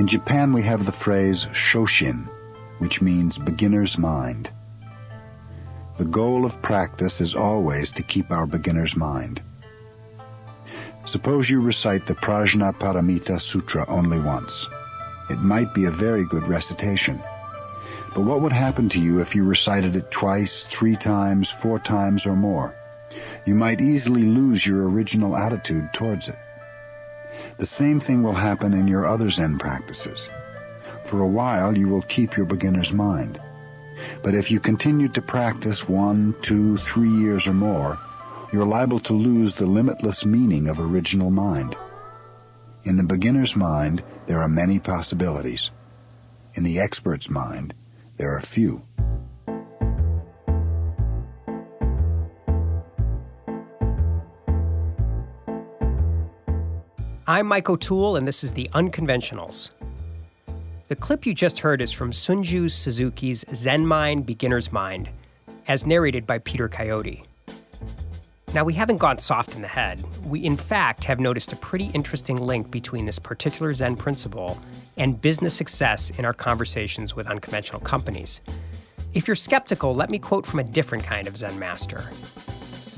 In Japan, we have the phrase shoshin, which means beginner's mind. The goal of practice is always to keep our beginner's mind. Suppose you recite the Prajnaparamita Sutra only once. It might be a very good recitation. But what would happen to you if you recited it twice, 3 times, 4 times, or more? You might easily lose your original attitude towards it. The same thing will happen in your other Zen practices. For a while, you will keep your beginner's mind. But if you continue to practice 1, 2, 3 years or more, you're liable to lose the limitless meaning of original mind. In the beginner's mind, there are many possibilities. In the expert's mind, there are few. I'm Mike O'Toole, and this is the Unconventionals. The clip you just heard is from Sunju Suzuki's Zen Mind, Beginner's Mind, as narrated by Peter Coyote. Now, we haven't gone soft in the head. We, in fact, have noticed a pretty interesting link between this particular Zen principle and business success in our conversations with unconventional companies. If you're skeptical, let me quote from a different kind of Zen master.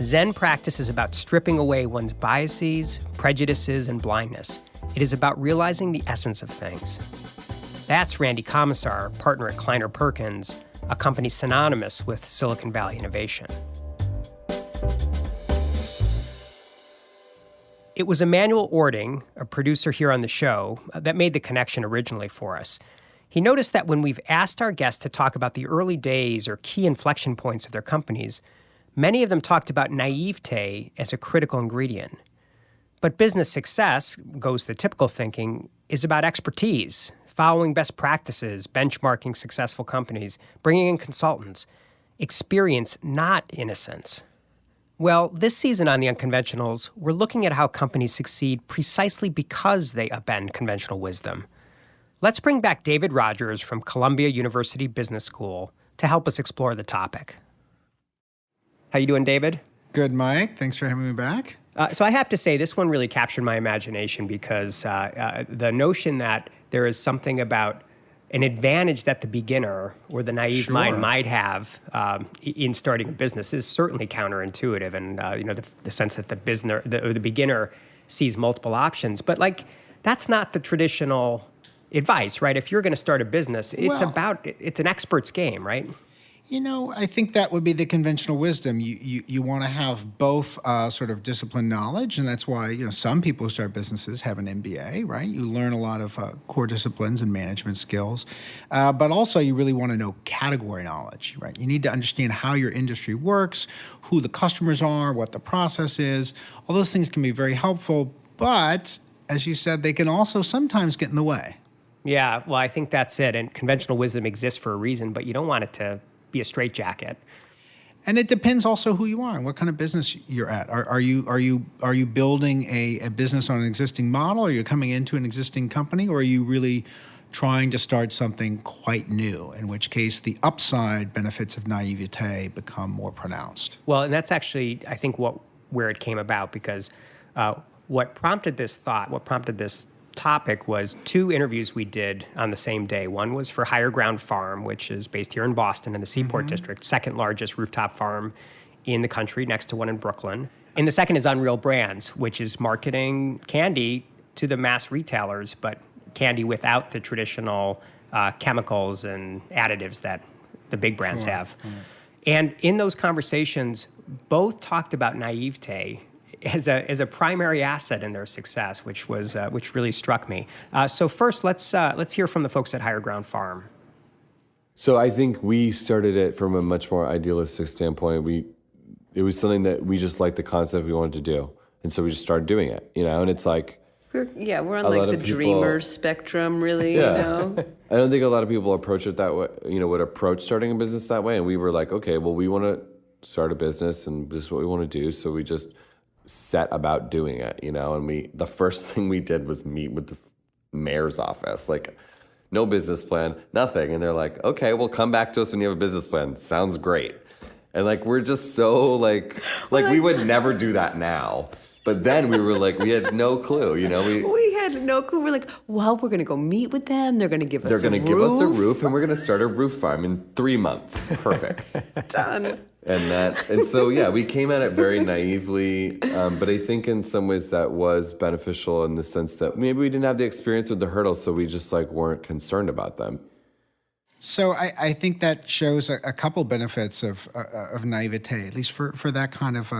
Zen practice is about stripping away one's biases, prejudices, and blindness. It is about realizing the essence of things. That's Randy Commissar, partner at Kleiner Perkins, a company synonymous with Silicon Valley innovation. It was Emmanuel Ording, a producer here on the show, that made the connection originally for us. He noticed that when we've asked our guests to talk about the early days or key inflection points of their companies, many of them talked about naivete as a critical ingredient. But business success, goes the typical thinking, is about expertise, following best practices, benchmarking successful companies, bringing in consultants. Experience, not innocence. Well, this season on The Unconventionals, we're looking at how companies succeed precisely because they upend conventional wisdom. Let's bring back David Rogers from Columbia University Business School to help us explore the topic. How you doing, David? Good, Mike. Thanks for having me back. So I have to say, this one really captured my imagination because the notion that there is something about an advantage that the beginner or the naive mind might have in starting a business is certainly counterintuitive, and the sense that the beginner sees multiple options. But that's not the traditional advice, right? If you're going to start a business, it's an expert's game, right? I think that would be the conventional wisdom. You want to have both sort of disciplined knowledge, and that's why, some people who start businesses have an MBA, right? You learn a lot of core disciplines and management skills, but also you really want to know category knowledge, right? You need to understand how your industry works, who the customers are, what the process is. All those things can be very helpful, but as you said, they can also sometimes get in the way. Yeah, well, I think that's it. And conventional wisdom exists for a reason, but you don't want it to be a straitjacket. And it depends also who you are and what kind of business you're at. Are you building a business on an existing model? Are you coming into an existing company? Or are you really trying to start something quite new, in which case the upside benefits of naivete become more pronounced? Well, and that's actually, I think, where it came about, because what prompted this topic was 2 interviews we did on the same day. One was for Higher Ground Farm, which is based here in Boston in the Seaport District, second largest rooftop farm in the country, next to one in Brooklyn. And the second is Unreal Brands, which is marketing candy to the mass retailers, but candy without the traditional chemicals and additives that the big brands have. And in those conversations, both talked about naivete as a primary asset in their success, which really struck me. So first, let's hear from the folks at Higher Ground Farm. So I think we started it from a much more idealistic standpoint. It was something that we just liked the concept we wanted to do, and so we just started doing it. And it's like we're on the dreamer spectrum, really. Yeah. I don't think a lot of people approach it that way. Would approach starting a business that way, and we were like, okay, well, we want to start a business, and this is what we want to do. So we just set about doing it, and the first thing we did was meet with the mayor's office, no business plan, nothing. And they're like, okay, well, come back to us when you have a business plan. Sounds great. And we're just so we would never do that now. But then we were like, we had no clue, you know. We had no clue. We're like, well, we're going to go meet with them. They're going to give us a roof. They're going to give us a roof, and we're going to start a roof farm in 3 months. Perfect. Done. And so, yeah, we came at it very naively, but I think in some ways that was beneficial in the sense that maybe we didn't have the experience with the hurdles, so we just like weren't concerned about them. So I think that shows a couple benefits of naivete, at least for that kind of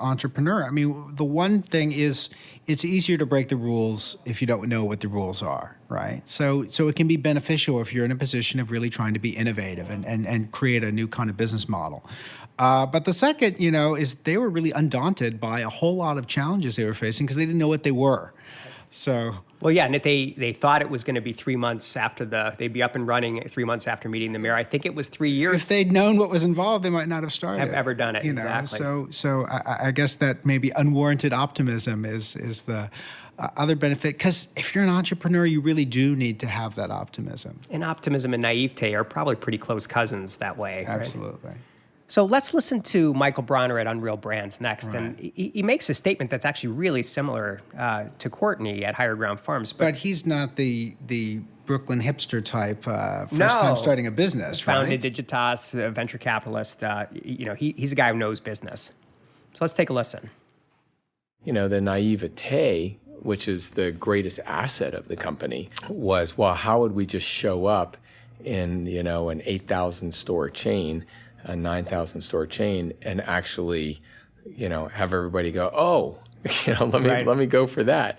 entrepreneur. I mean, the one thing is it's easier to break the rules if you don't know what the rules are, right? So it can be beneficial if you're in a position of really trying to be innovative and create a new kind of business model. But the second, is they were really undaunted by a whole lot of challenges they were facing because they didn't know what they were. So... Well, yeah, and they thought it was going to be 3 months after they'd be up and running 3 months after meeting the mayor. I think it was 3 years. If they'd known what was involved, they might not have started. Have ever done it, exactly. So I guess that maybe unwarranted optimism is the other benefit. Because if you're an entrepreneur, you really do need to have that optimism. And optimism and naivete are probably pretty close cousins that way. Absolutely. Right? So let's listen to Michael Bronner at Unreal Brands next. Right. And he makes a statement that's actually really similar to Courtney at Higher Ground Farms. But he's not the Brooklyn hipster type, first time starting a business, Founded right? Digitas, a venture capitalist. He's a guy who knows business. So let's take a listen. The naivete, which is the greatest asset of the company, was, well, how would we just show up in, an 8,000 store chain, a 9,000 store chain, and actually, have everybody go, oh, let me go for that.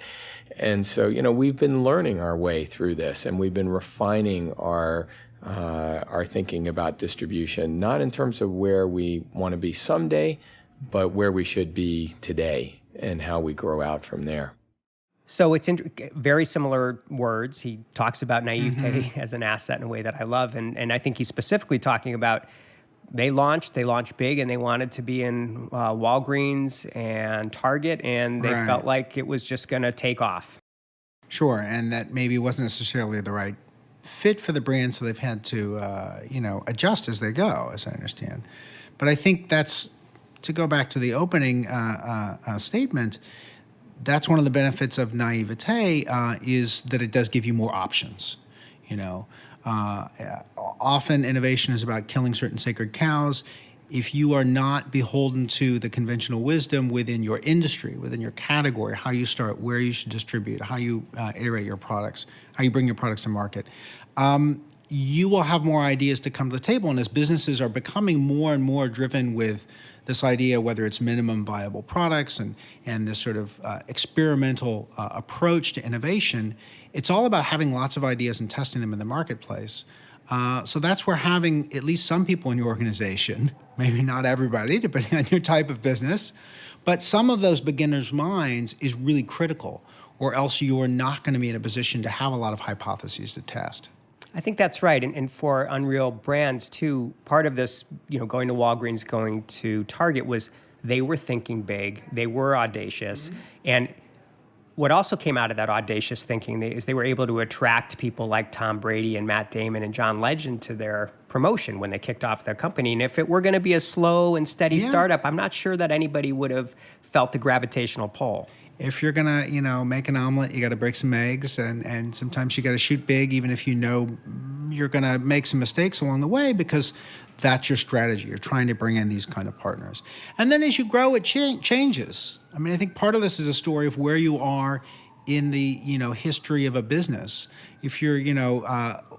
And so, we've been learning our way through this, and we've been refining our thinking about distribution, not in terms of where we want to be someday, but where we should be today and how we grow out from there. So it's very similar words. He talks about naivete as an asset in a way that I love. And I think he's specifically talking about they launched big, and they wanted to be in Walgreens and Target, and they felt like it was just going to take off. Sure, and that maybe wasn't necessarily the right fit for the brand, so they've had to, adjust as they go, as I understand. But I think that's, to go back to the opening statement, that's one of the benefits of naivete is that it does give you more options, Often innovation is about killing certain sacred cows. If you are not beholden to the conventional wisdom within your industry, within your category, how you start, where you should distribute, how you iterate your products, how you bring your products to market, you will have more ideas to come to the table. And as businesses are becoming more and more driven with this idea, whether it's minimum viable products and this sort of experimental approach to innovation, it's all about having lots of ideas and testing them in the marketplace. So that's where having at least some people in your organization, maybe not everybody, depending on your type of business, but some of those beginners' minds is really critical, or else you are not going to be in a position to have a lot of hypotheses to test. I think that's right. And for Unreal Brands, too, part of this, going to Walgreens, going to Target, was they were thinking big. They were audacious. And what also came out of that audacious thinking is they were able to attract people like Tom Brady and Matt Damon and John Legend to their promotion when they kicked off their company. And if it were going to be a slow and steady startup, I'm not sure that anybody would have felt the gravitational pull. If you're gonna, make an omelet, you got to break some eggs, and sometimes you got to shoot big, even if you're gonna make some mistakes along the way, because that's your strategy. You're trying to bring in these kind of partners, and then as you grow, it changes. I mean, I think part of this is a story of where you are in the history of a business. If you're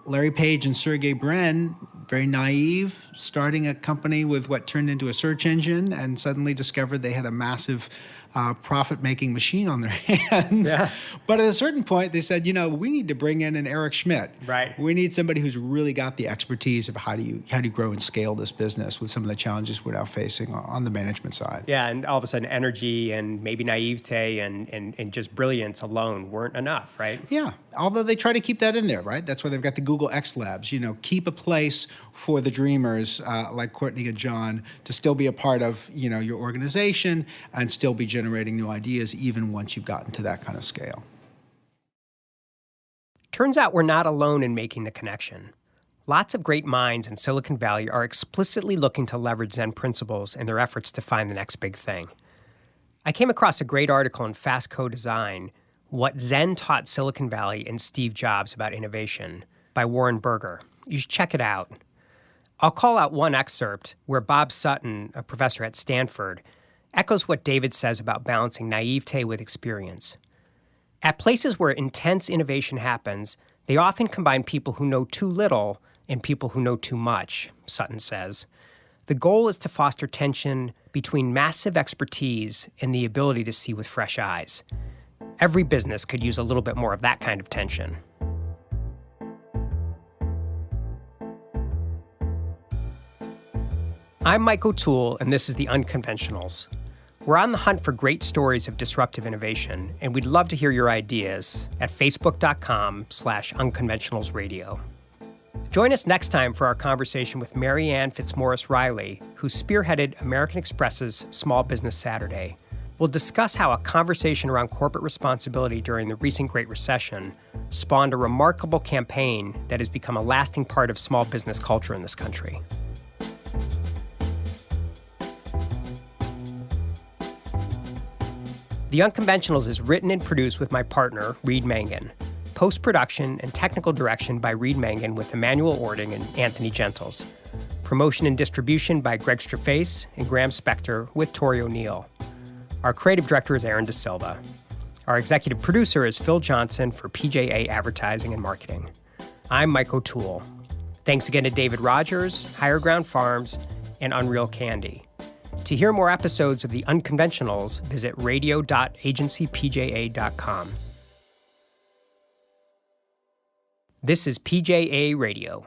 Larry Page and Sergey Brin, very naive, starting a company with what turned into a search engine, and suddenly discovered they had a massive profit-making machine on their hands. Yeah. But at a certain point, they said, we need to bring in an Eric Schmidt. Right. We need somebody who's really got the expertise of how do you grow and scale this business with some of the challenges we're now facing on the management side. Yeah, and all of a sudden, energy and maybe naivete and just brilliance alone weren't enough, right? Yeah, although they try to keep that in there, right? That's why they've got the Google X Labs. Keep a place for the dreamers like Courtney and John to still be a part of your organization and still be generating new ideas even once you've gotten to that kind of scale. Turns out we're not alone in making the connection. Lots of great minds in Silicon Valley are explicitly looking to leverage Zen principles in their efforts to find the next big thing. I came across a great article in Fast Co-Design, What Zen Taught Silicon Valley and Steve Jobs About Innovation, by Warren Berger. You should check it out. I'll call out one excerpt where Bob Sutton, a professor at Stanford, echoes what David says about balancing naivete with experience. At places where intense innovation happens, they often combine people who know too little and people who know too much, Sutton says. The goal is to foster tension between massive expertise and the ability to see with fresh eyes. Every business could use a little bit more of that kind of tension. I'm Mike O'Toole, and this is the Unconventionals. We're on the hunt for great stories of disruptive innovation, and we'd love to hear your ideas at facebook.com/unconventionalsradio. Join us next time for our conversation with Mary Ann Fitzmaurice Riley, who spearheaded American Express's Small Business Saturday. We'll discuss how a conversation around corporate responsibility during the recent Great Recession spawned a remarkable campaign that has become a lasting part of small business culture in this country. The Unconventionals is written and produced with my partner, Reed Mangan. Post-production and technical direction by Reed Mangan with Emmanuel Ording and Anthony Gentles. Promotion and distribution by Greg Straface and Graham Spector with Tori O'Neill. Our creative director is Aaron DeSilva. Our executive producer is Phil Johnson for PJA Advertising and Marketing. I'm Mike O'Toole. Thanks again to David Rogers, Higher Ground Farms, and Unreal Candy. To hear more episodes of The Unconventionals, visit radio.agencypja.com. This is PJA Radio.